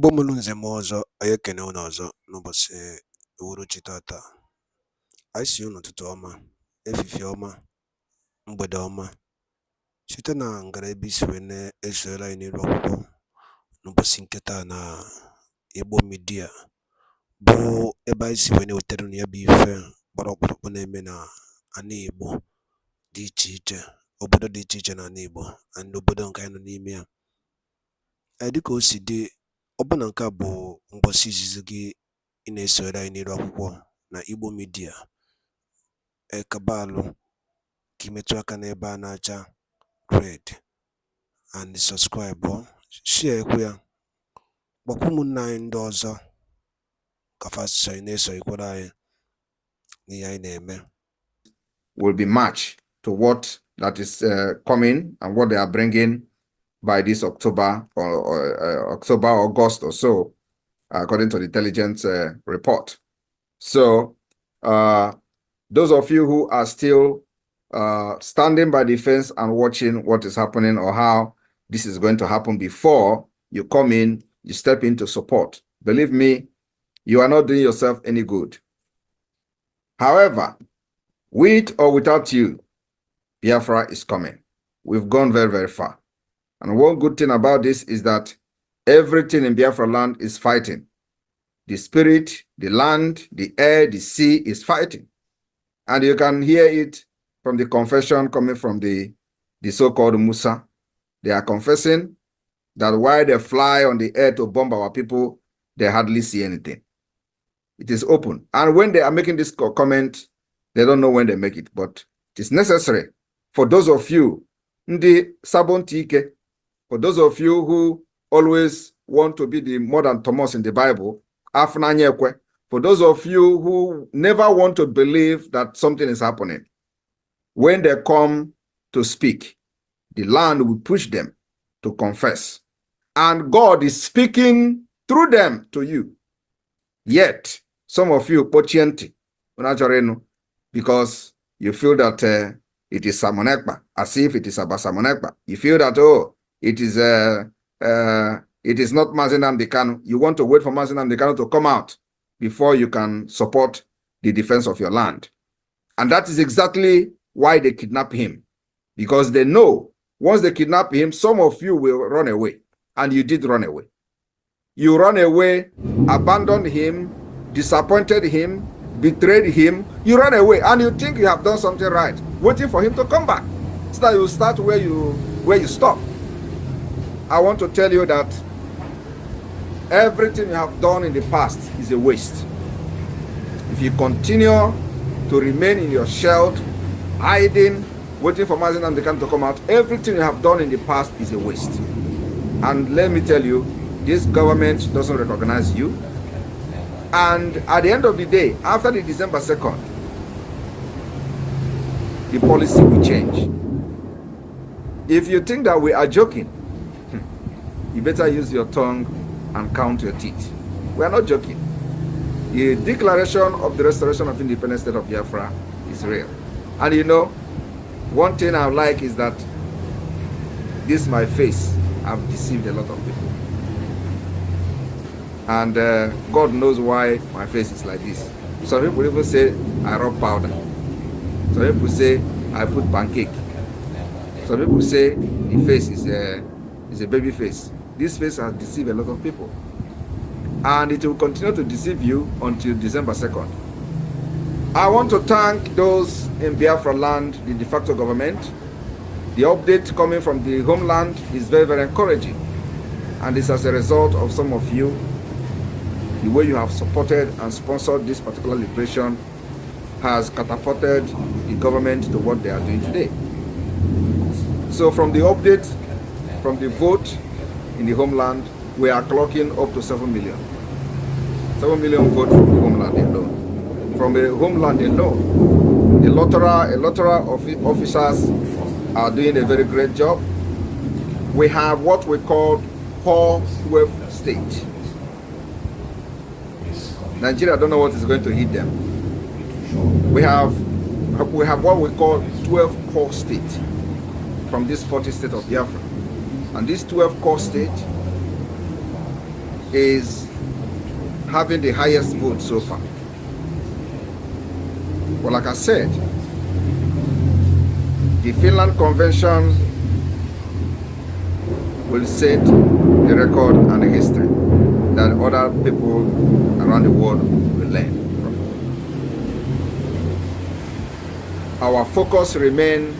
Igbo mụrụ nze m ọzọ, anyị ekene unu ọzọ n'ụbọchị uhuruchi tata. Anyị sị unu ụtụtụ ọma, efifie ọma, mgbede ọma, site na ngara ebe isi wee na-esoyere anyị n'iru akwụkwọ n'ụbọchị nke taa na Igbo midia, bụ ebe anyị si wee na-ewetara unu ya bụ ife gbara ọkpụrụkpụ na-eme na ana Igbo dị iche iche, obodo dị iche iche na ana Igbo na obodo nke anyị nọ n'ime ya. Dịka o si dị, ọbụna nke a bụ mgbọsị izizi gị ị na-esonyere anyị n'iru akwụkwọ na Igbo midia, ekabalụ ka imetụ aka n'ebe a na-acha red and subscribe, share ekwe ya, gbakwa ụmụnne anyị ndị ọzọ ka fasị na-esonyekwara anyị n'ihe anyị na-eme. Will be matched to what that is coming and what they are bringing by this October or August or so, according to the intelligence report. So those of you who are still standing by the fence and watching what is happening or how this is going to happen before you come in, you step in to support. Believe me, you are not doing yourself any good. However, with or without you, Biafra is coming. We've gone very, very far. And one good thing about this is that everything in Biafra land is fighting. The spirit, the land, the air, the sea is fighting. And you can hear it from the confession coming from the so-called Musa. They are confessing that while they fly on the air to bomb our people, they hardly see anything. It is open. And when they are making this comment, they don't know when they make it. But it is necessary for those of you, the Sabontike, for those of you who always want to be the modern Thomas in the Bible, for those of you who never want to believe that something is happening, when they come to speak, the land will push them to confess. And God is speaking through them to you. Yet, some of you, because you feel that it is Samonekba, as if it is about Samonekba. You feel that, oh, it is not Mazen Amdekano. You want to wait for Mazen Amdekano to come out before you can support the defense of your land. And that is exactly why they kidnap him. Because they know once they kidnap him, some of you will run away. And you did run away. You run away, abandoned him, disappointed him, betrayed him. You run away and you think you have done something right, waiting for him to come back so that you start where you stop. I want to tell you that everything you have done in the past is a waste. If you continue to remain in your shell, hiding, waiting for Mazen Amdekan to come out, everything you have done in the past is a waste. And let me tell you, this government doesn't recognize you. And at the end of the day, after the December 2nd, the policy will change. If you think that we are joking, you better use your tongue and count your teeth. We are not joking. The declaration of the restoration of independent state of Biafra is real. And you know, one thing I like is that this my face. I've deceived a lot of people. And God knows why my face is like this. Some people even say I rub powder. Some people say I put pancake. Some people say the face is a baby face. This face has deceived a lot of people. And it will continue to deceive you until December 2nd. I want to thank those in Biafra land, the de facto government. The update coming from the homeland is very, very encouraging. And it's as a result of some of you, the way you have supported and sponsored this particular liberation has catapulted the government to what they are doing today. So from the update, from the vote in the homeland, we are clocking up to 7 million. 7 million votes from the homeland alone. From the homeland alone, the electoral officers are doing a very great job. We have what we call Core 12 state. Nigeria don't know what is going to hit them. We have what we call 12 core states from this 40 state of Biafra. And these 12 core states is having the highest vote so far. But like I said, the Finland Convention will set the record and the history that other people around the world will learn from. Our focus remains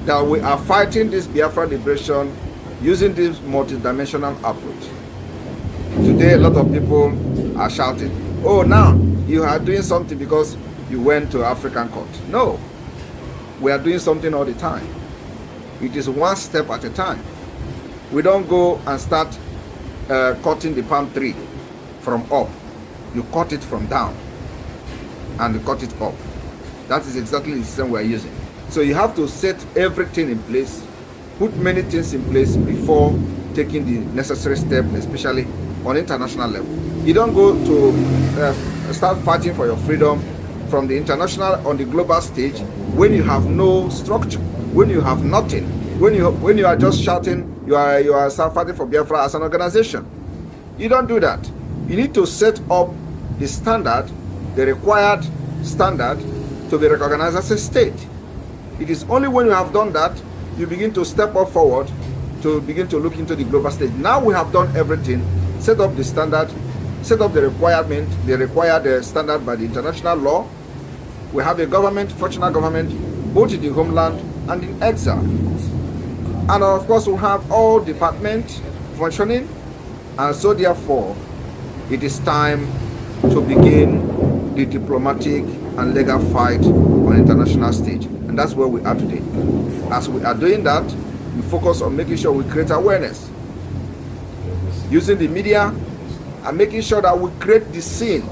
that we are fighting this Biafra liberation using this multidimensional approach. Today, a lot of people are shouting, oh, now you are doing something because you went to African court. No, we are doing something all the time. It is one step at a time. We don't go and start cutting the palm tree from up. You cut it from down and you cut it up. That is exactly the system we are using. So you have to set everything in place, put many things in place before taking the necessary step, especially on international level. You don't go to start fighting for your freedom from the international on the global stage when you have no structure, when you have nothing, when you are just shouting you are start fighting for Biafra as an organization. You don't do that. You need to set up the standard, the required standard to be recognized as a state. It is only when you have done that you begin to step up forward to begin to look into the global stage. Now we have done everything, set up the standard, set up the requirement, the required standard by the international law. We have a government, functional government, both in the homeland and in exile. And of course we have all departments functioning, and so therefore it is time to begin the diplomatic and legal fight on international stage. And that's where we are today. As we are doing that, we focus on making sure we create awareness, using the media and making sure that we create the scene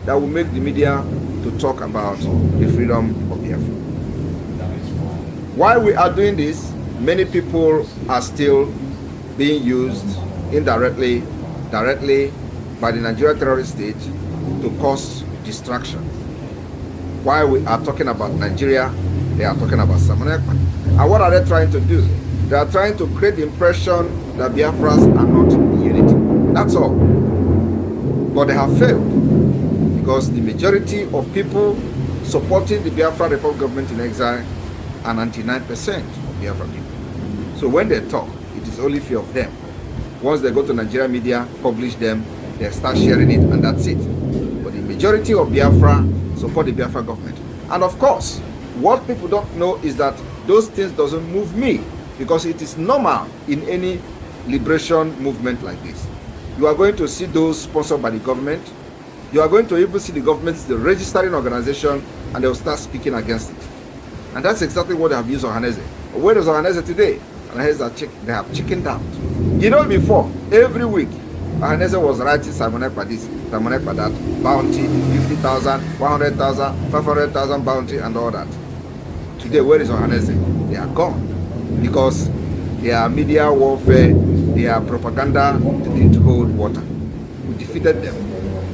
that will make the media to talk about the freedom of Biafra. While we are doing this, many people are still being used indirectly, directly by the Nigerian terrorist state to cause distraction. While we are talking about Nigeria, they are talking about Simon Ekpa. And what are they trying to do? They are trying to create the impression that Biafras are not in unity. That's all. But they have failed, because the majority of people supporting the Biafra Republic government in exile are 99% of Biafra people. So when they talk, it is only few of them. Once they go to Nigerian media, publish them, they start sharing it, and that's it. But the majority of Biafra support the Biafra government. And of course, what people don't know is that those things doesn't move me, because it is normal in any liberation movement like this. You are going to see those sponsored by the government. You are going to even see the government, the registering organization, and they will start speaking against it. And that's exactly what they have used on Ohaneze. Where is Ohaneze today? They have chickened out. You know, before, every week, Ohaneze was writing Simon Ekpa this, Simon Ekpa that, bounty, 50,000, 100,000, 500,000 bounty, and all that. Today, where is Ohaneze? They are gone. Because their media warfare, their propaganda didn't hold water. We defeated them.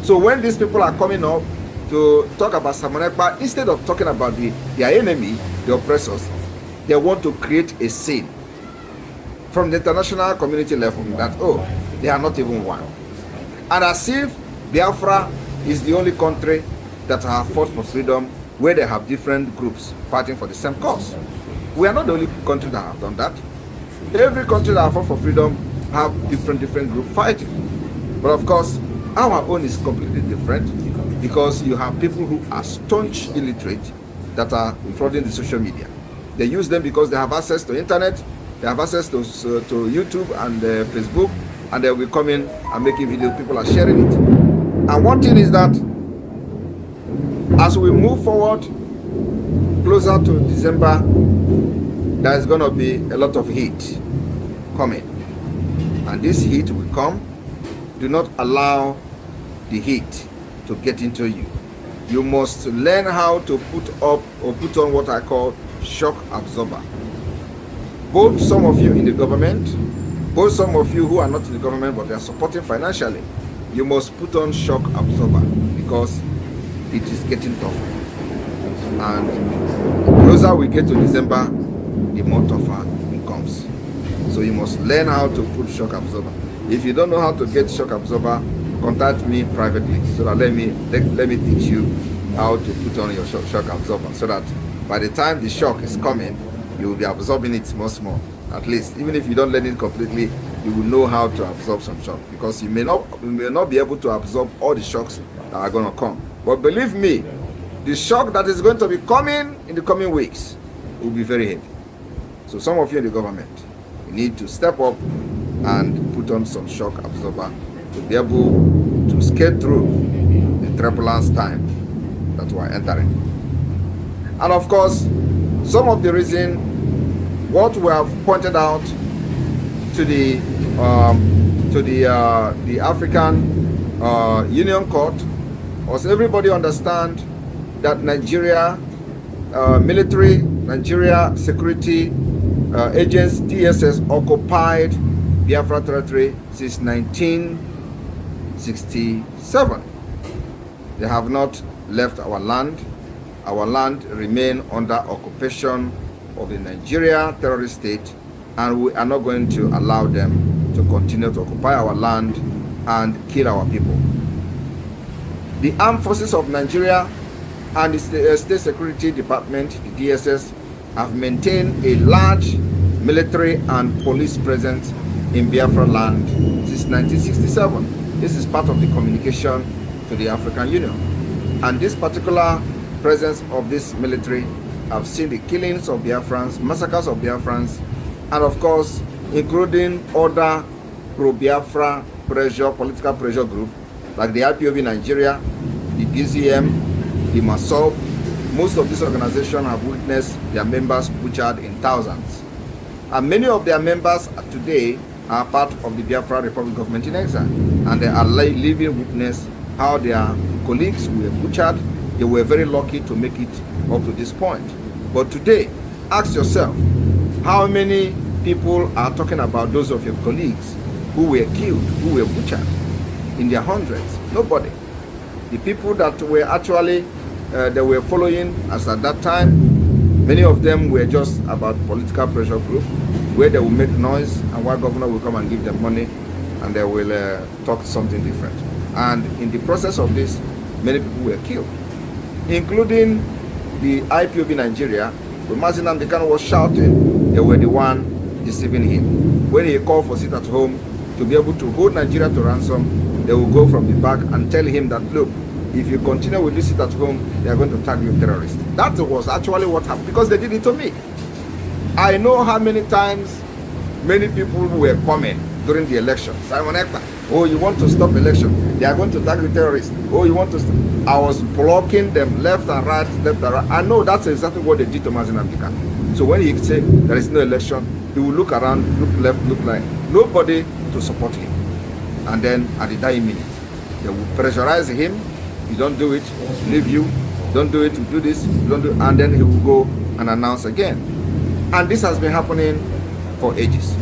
So when these people are coming up to talk about Simon Ekpa, instead of talking about their enemy, the oppressors, they want to create a scene from the international community level that, oh, they are not even one. And as if Biafra is the only country that have fought for freedom where they have different groups fighting for the same cause. We are not the only country that have done that. Every country that have fought for freedom have different groups fighting. But of course, our own is completely different, because you have people who are staunch illiterate that are flooding the social media. They use them because they have access to internet, they have access to YouTube and Facebook, and they'll be coming and making videos. People are sharing it. And one thing is that as we move forward closer to December, there is going to be a lot of heat coming. And this heat will come. Do not allow the heat to get into you. You must learn how to put up or put on what I call shock absorber. Both some of you in the government, both some of you who are not in the government but they are supporting financially, you must put on shock absorber, because it is getting tougher. And the closer we get to December, the more tougher it becomes. So you must learn how to put shock absorber. If you don't know how to get shock absorber, contact me privately so that let me teach you how to put on your shock absorber, so that by the time the shock is coming, you will be absorbing it more. At least, even if you don't learn it completely, you will know how to absorb some shock, because you may not be able to absorb all the shocks that are going to come. But believe me, the shock that is going to be coming in the coming weeks will be very heavy. So some of you in the government, you need to step up and put on some shock absorber to be able to skate through the turbulence time that we are entering. And of course, some of the reason what we have pointed out to the African Union Court was everybody understand that Nigeria military, Nigeria security agents, DSS, occupied Biafra territory since 1967. They have not left our land. Our land remains under occupation of the Nigeria terrorist state, and we are not going to allow them to continue to occupy our land and kill our people. The armed forces of Nigeria and the State Security Department, the DSS, have maintained a large military and police presence in Biafra land since 1967. This is part of the communication to the African Union. And this particular presence of this military have seen the killings of Biafrans, massacres of Biafrans, and of course, including other pro-Biafra political pressure group, like the IPOB Nigeria, the DZM, the MASOB. Most of these organizations have witnessed their members butchered in thousands. And many of their members today are part of the Biafra Republic government in exile. And they are living witness how their colleagues were butchered. They were very lucky to make it up to this point. But today, ask yourself, how many people are talking about those of your colleagues who were killed, who were butchered in their hundreds? Nobody. The people that were actually they were following us at that time, many of them were just about political pressure group, where they will make noise and one governor will come and give them money and they will talk something different. And in the process of this, many people were killed, including the IPOB Nigeria. When Mazi Nnamdi Kanu was shouting, they were the one deceiving him. When he called for sit at home to be able to hold Nigeria to ransom, they will go from the back and tell him that, look, if you continue with this sit at home, they are going to tag you terrorist. That was actually what happened, because they did it to me. I know how many times many people were coming during the election. Simon Ekpa, oh, you want to stop election? They are going to tag the terrorists. Oh, you want to stop? I was blocking them left and right, left and right. I know that's exactly what they did to Mazi Nnamdi Kanu. So when he said there is no election, he will look around, look left, look right. Nobody to support him. And then at the dying minute, they will pressurize him. You don't do it, leave you. Don't do it, do this, don't do it. And then he will go and announce again. And this has been happening for ages.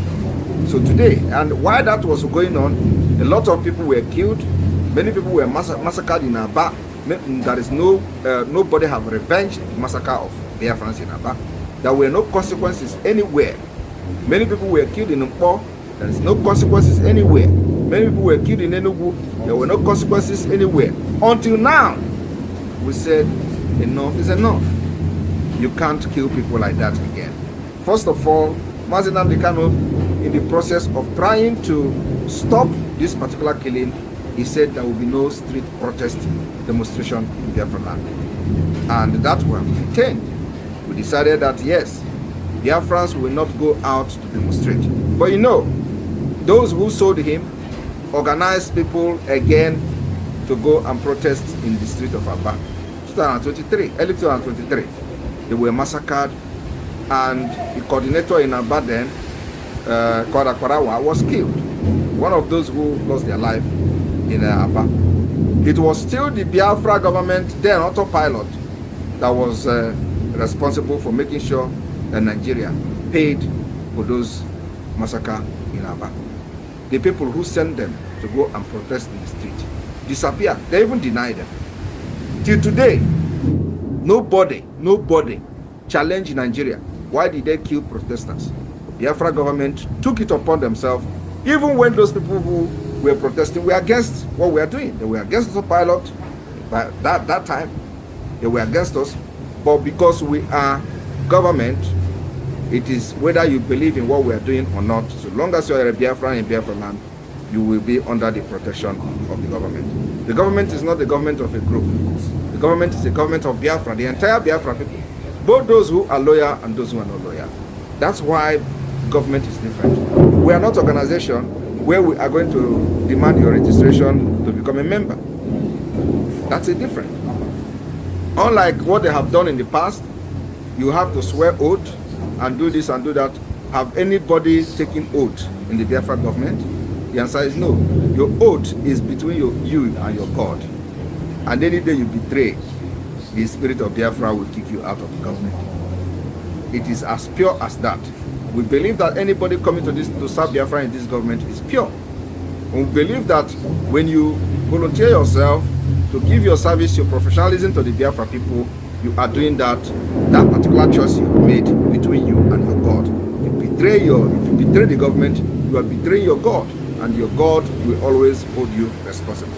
So today, and while that was going on, a lot of people were killed. Many people were massacred in Aba. There is nobody have revenged the massacre of Biafrans in Aba. There were no consequences anywhere. Many people were killed in Nkpo. There is no consequences anywhere. Many people were killed in Enugu. There were no consequences anywhere. Until now, we said enough is enough. You can't kill people like that again. First of all, Mazi Nnamdi Kanu, in the process of trying to stop this particular killing, he said there will be no street protest demonstration in Biafra land. And that we have maintained. We decided that yes, Biafrans will not go out to demonstrate. But you know, those who sold him organized people again to go and protest in the street of Aba. 2023, early 2023, they were massacred, and the coordinator in Aba then, called Akwarawa, was killed. One of those who lost their life in Aba. It was still the Biafra government, then autopilot, that was responsible for making sure that Nigeria paid for those massacres in Aba. The people who sent them to go and protest in the street disappeared. They even denied them. Till today, nobody challenged Nigeria. Why did they kill protesters? The Biafra government took it upon themselves Even when those people who were protesting were against what we are doing, they were against the pilot. By that time, they were against us. But because we are government, it is whether you believe in what we are doing or not. So long as you are a Biafran in Biafra land, you will be under the protection of the government. The government is not the government of a group. The government is the government of Biafra, the entire Biafra people. Both those who are loyal and those who are not loyal. That's why government is different. We are not an organization where we are going to demand your registration to become a member. That's a difference. Unlike what they have done in the past, you have to swear oath and do this and do that. Have anybody taken oath in the Biafra government? The answer is no. Your oath is between you and your God. And any day you betray, the spirit of Biafra will kick you out of the government. It is as pure as that. We believe that anybody coming to serve Biafra in this government is pure. We believe that when you volunteer yourself to give your service, your professionalism to the Biafra people, you are doing that particular choice you made between you and your God. If you betray the government, you are betraying your God, and your God will always hold you responsible.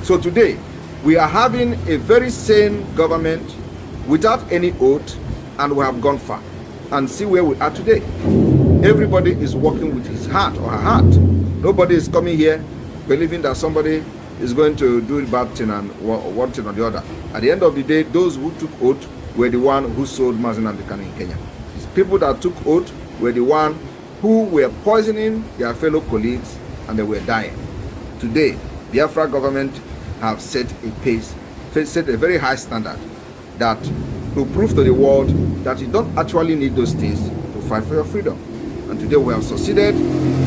So today, we are having a very sane government without any oath, and we have gone far. And see where we are today. Everybody is working with his heart or her heart. Nobody is coming here believing that somebody is going to do a bad thing and one thing or the other. At the end of the day, those who took oath were the one who sold Mazen and the Kanu in Kenya. These people that took oath were the one who were poisoning their fellow colleagues and they were dying. Today, Biafra government have set a pace, set a very high standard that to prove to the world that you don't actually need those things to fight for your freedom. And today we have succeeded,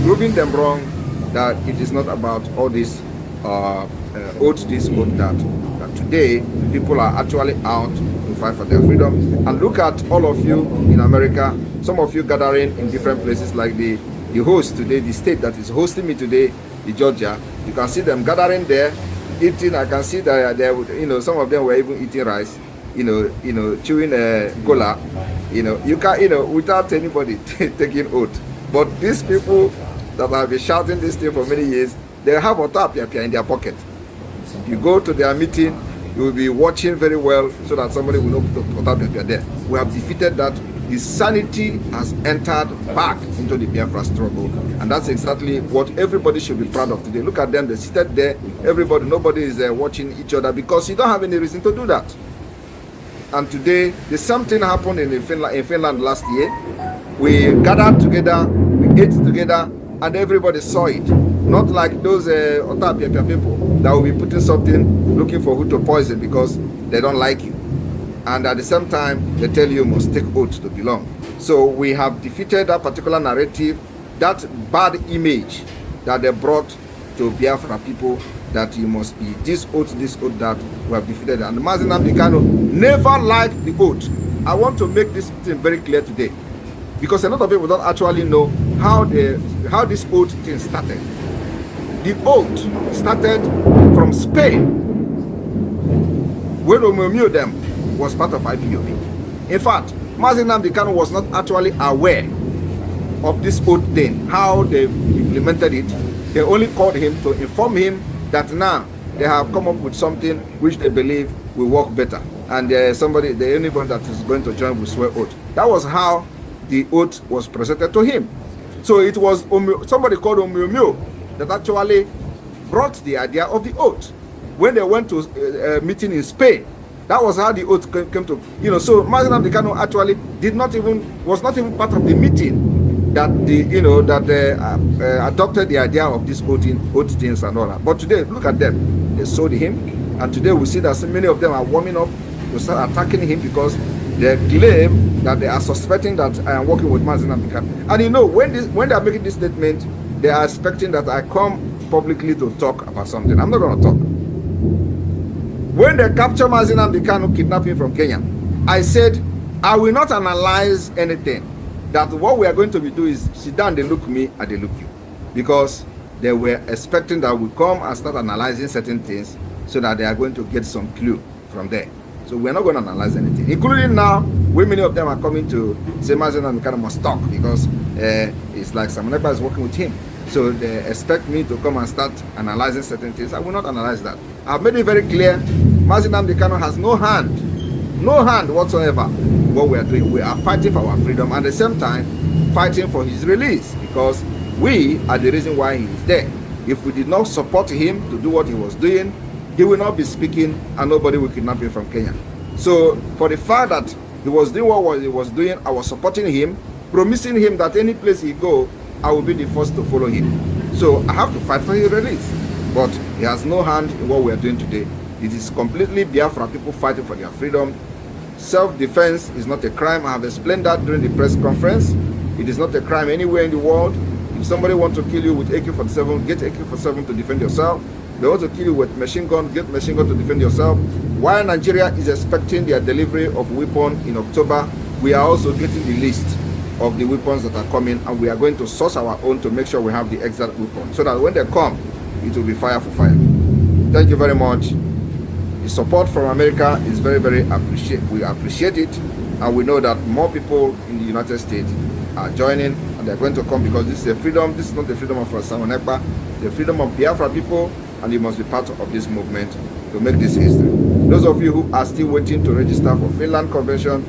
proving them wrong, that it is not about all this oath this, oath that. That today people are actually out to fight for their freedom. And look at all of you in America, some of you gathering in different places like the host today, the state that is hosting me today, the Georgia. You can see them gathering there, eating. I can see that they, some of them were even eating rice. Chewing cola, you can, without anybody taking oath. But these people that have been shouting this thing for many years, they have Otapia in their pocket. If you go to their meeting, you will be watching very well so that somebody will know Otapia there. We have defeated that. The sanity has entered back into the Biafra struggle, and that's exactly what everybody should be proud of today. Look at them, they're seated there, nobody is watching each other because you don't have any reason to do that. And today, the same thing happened in Finland last year. We gathered together, we ate together, and everybody saw it. Not like those Otapia people that will be putting something, looking for who to poison because they don't like you. And at the same time, they tell you must take oath to belong. So we have defeated that particular narrative, that bad image that they brought to Biafra people, that you must be this oath, that. We have defeated. And Mazen Nnamdi Kanu never liked the oath. I want to make this thing very clear today, because a lot of people don't actually know how this oath thing started. The oath started from Spain, when Omomio them was part of IGBO. In fact, Mazen Nnamdi Kanu was not actually aware of this oath thing, how they implemented it. They only called him to inform him that now they have come up with something which they believe will work better. And anybody that is going to join will swear oath. That was how the oath was presented to him. So it was somebody called Omomio that actually brought the idea of the oath. When they went to a meeting in Spain, that was how the oath came to, so Mazen Nnamdi Kanu actually was not even part of the meeting that adopted the idea of this oath things and all that. But today, look at them. They sold him, and today we see that so many of them are warming up to start attacking him because they claim that they are suspecting that I am working with Mazen Nnamdi Kanu. And when they are making this statement, they are expecting that I come publicly to talk about something. I'm not going to talk. When they capture Mazen Nnamdi Kanu, kidnap him from Kenya, I said, I will not analyze anything. That what we are going to be doing is sit down, they look me and they look you. Because they were expecting that we come and start analyzing certain things so that they are going to get some clue from there. So we're not going to analyze anything. Including now, when many of them are coming to say Mazen Nnamdi Kanu must talk because it's like Simon Ekpa is working with him. So they expect me to come and start analyzing certain things. I will not analyze that. I've made it very clear. Mazi Nnamdi Kanu has no hand whatsoever in what we are doing. We are fighting for our freedom and at the same time fighting for his release, because we are the reason why he is there. If we did not support him to do what he was doing, he will not be speaking and nobody will kidnap him from Kenya. So for the fact that he was doing what he was doing, I was supporting him, promising him that any place he go, I will be the first to follow him. So I have to fight for his release. But he has no hand in what we are doing today. It is completely Biafra people fighting for their freedom. Self-defense is not a crime. I have explained that during the press conference. It is not a crime anywhere in the world. If somebody wants to kill you with AK-47, get AK-47 to defend yourself. They want to kill you with machine gun, get machine gun to defend yourself. While Nigeria is expecting their delivery of weapons in October, we are also getting the list of the weapons that are coming, and we are going to source our own to make sure we have the exact weapon, so that when they come, it will be fire for fire. Thank you very much. The support from America is very, very we appreciate it, and we know that more people in the United States are joining, and they're going to come, because this is a freedom. This is not the freedom of Simon Ekpa, the freedom of Biafra people, and you must be part of this movement to make this history. Those of you who are still waiting to register for Finland Convention,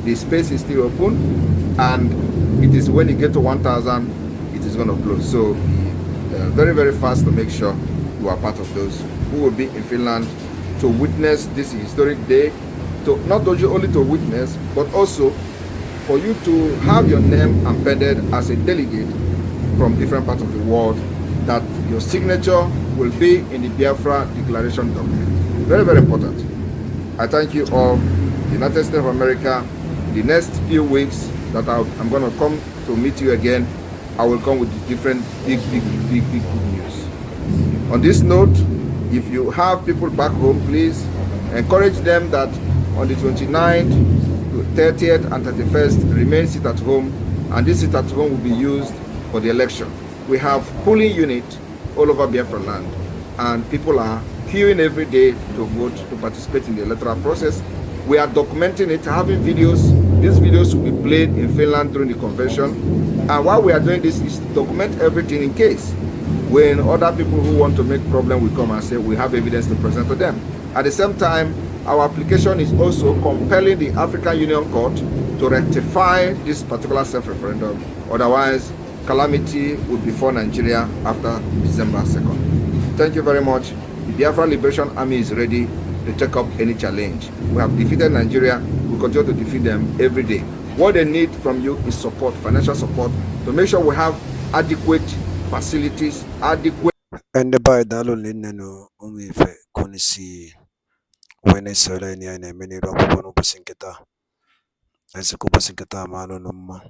the space is still open, and it is when you get to 1,000, it is going to close. So be very, very fast to make sure you are part of those who will be in Finland to witness this historic day, to not only to witness, but also for you to have your name embedded as a delegate from different parts of the world, that your signature will be in the Biafra Declaration document. Very, very important. I thank you all. The United States of America, the next few weeks that I'm going to come to meet you again, I will come with different big good news. On this note, if you have people back home, please encourage them that on the 29th, 30th and 31st, remain sit at home, and this sit at home will be used for the election. We have polling units all over Biafra land, and people are queuing every day to vote, to participate in the electoral process. We are documenting it, having videos. These videos will be played in Finland during the convention, and while we are doing this is document everything in case when other people who want to make problem will come and say we have evidence to present to them. At the same time, our application is also compelling the African Union Court to rectify this particular self-referendum. Otherwise, calamity would befall Nigeria after December 2nd. Thank you very much. The Biafra Liberation Army is ready to take up any challenge. We have defeated Nigeria. We continue to defeat them every day. What they need from you is support, financial support, to make sure we have adequate facilities, adequate. And by Dalo Lineno, Umife, Konisi, Venezuela, and many Rapuano Pasinketa, as a Kupasinketa, Malo Noma,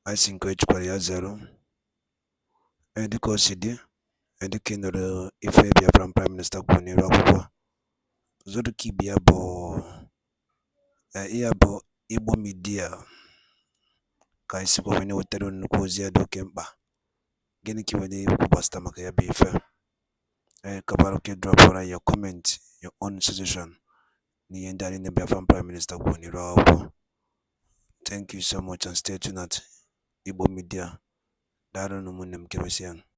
I think which Korea Zero, and the Cosidi, and the King of the Ifabia from Prime Minister Kuni Rapua, Zoduki Biabo, Iabo, Ibo Media, Kaisiko when you were telling Nukozia do Kemba, Geniki when you Kupasta Makaya Bifa. Kabaroke drop for your comment, your own suggestion. Ni endali ne Biafran Prime Minister Kuni Rapo. Thank you so much and stay tuned at Igbo Media. Daro no munem kemesian.